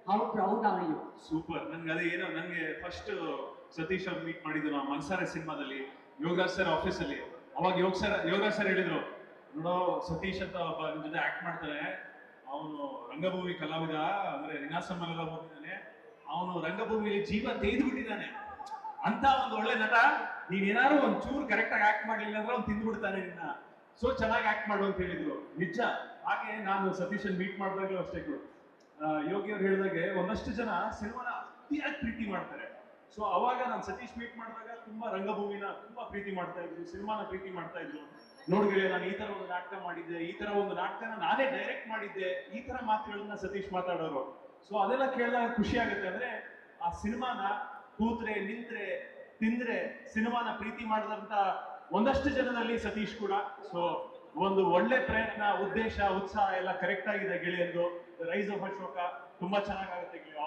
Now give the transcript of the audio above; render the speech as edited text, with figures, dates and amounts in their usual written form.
How proud are you? Super. ನನ್ಗೆ ಅದೇ ಏನೋ ನನಗೆ ಫಸ್ಟ್ ಸತೀಶ್ ಅವ್ರು ಮೀಟ್ ಮಾಡಿದ್ದು ನಾವು ಮನ್ಸಾರೆ ಸಿನಿಮಾದಲ್ಲಿ ಯೋಗರಾಜ್ ಸರ್ ಆಫೀಸಲ್ಲಿ. ಅವಾಗ ಯೋಗರಾಜ್ ಸರ್ ಹೇಳಿದ್ರು, ನೋಡೋ ಸತೀಶ್ ಅಂತ ಒಬ್ಬ ನಿಮ್ ಜೊತೆ ಆಕ್ಟ್ ಮಾಡ್ತಾನೆ, ಅವನು ರಂಗಭೂಮಿ ಕಲಾವಿದ, ಅಂದ್ರೆ ನಿನಾಸಮ್ಮನೆಲ್ಲ ಹೋಗಿದ್ದಾನೆ, ಅವನು ರಂಗಭೂಮಿಯಲ್ಲಿ ಜೀವ ತೆಗೆದು ಬಿಟ್ಟಿದ್ದಾನೆ ಅಂತ ಒಂದು ಒಳ್ಳೆ ನಟ, ನೀನ್ ಏನಾದ್ರು ಒಂದ್ ಚೂರು ಕರೆಕ್ಟ್ ಆಗಿ ಆಕ್ಟ್ ಮಾಡ್ಲಿಲ್ಲ ಅಂದ್ರೆ ಅವ್ನು ತಿಂದು ಬಿಡ್ತಾನೆ ನಿನ್ನ, ಸೊ ಚೆನ್ನಾಗಿ ಆಕ್ಟ್ ಮಾಡು ಅಂತ ಹೇಳಿದ್ರು. ನಿಜ. ಹಾಗೆ ನಾನು ಸತೀಶನ್ ಮೀಟ್ ಮಾಡಿದಾಗಲೂ ಅಷ್ಟೇ ಯೋಗಿ ಅವ್ರು ಹೇಳಿದಾಗೆ ಒಂದಷ್ಟು ಜನ ಸಿನಿಮಾನ ಅತಿಯಾಗಿ ಪ್ರೀತಿ ಮಾಡ್ತಾರೆ. ಸೊ ಅವಾಗ ನಾನು ಸತೀಶ್ ಮೀಟ್ ಮಾಡಿದಾಗ ತುಂಬಾ ರಂಗಭೂಮಿನ ತುಂಬಾ ಪ್ರೀತಿ ಮಾಡ್ತಾ ಇದ್ರು, ಸಿನಿಮಾನ ಪ್ರೀತಿ ಮಾಡ್ತಾ ಇದ್ರು. ನೋಡ್ಗೆಳೆ ನಾನು ಈ ತರ ಒಂದು ನಾಟಕ ಮಾಡಿದ್ದೆ, ಈ ತರ ಒಂದು ನಾಟಕನ ನಾನೇ ಡೈರೆಕ್ಟ್ ಮಾಡಿದ್ದೆ, ಈ ತರ ಮಾತುಗಳನ್ನ ಸತೀಶ್ ಮಾತಾಡೋರು. ಸೊ ಅದೆಲ್ಲ ಕೇಳಿದಾಗ ಖುಷಿ ಆಗುತ್ತೆ. ಅಂದ್ರೆ ಆ ಸಿನಿಮಾನ ಕೂತ್ರೆ ನಿಂತ್ರೆ ತಿಂದ್ರೆ ಸಿನಿಮಾನ ಪ್ರೀತಿ ಮಾಡಿದಂತ ಒಂದಷ್ಟು ಜನದಲ್ಲಿ ಸತೀಶ್ ಕೂಡ. ಸೊ ಒಂದು ಒಳ್ಳೆ ಪ್ರಯತ್ನ, ಉದ್ದೇಶ, ಉತ್ಸಾಹ ಎಲ್ಲ ಕರೆಕ್ಟ್ ಆಗಿದೆ ಗೆಳೆಯಂದು. ರೈಸ್ ಆಫ್ ಅಶೋಕ ತುಂಬಾ ಚೆನ್ನಾಗಾಗುತ್ತೆ ಗೆಳೆಯ.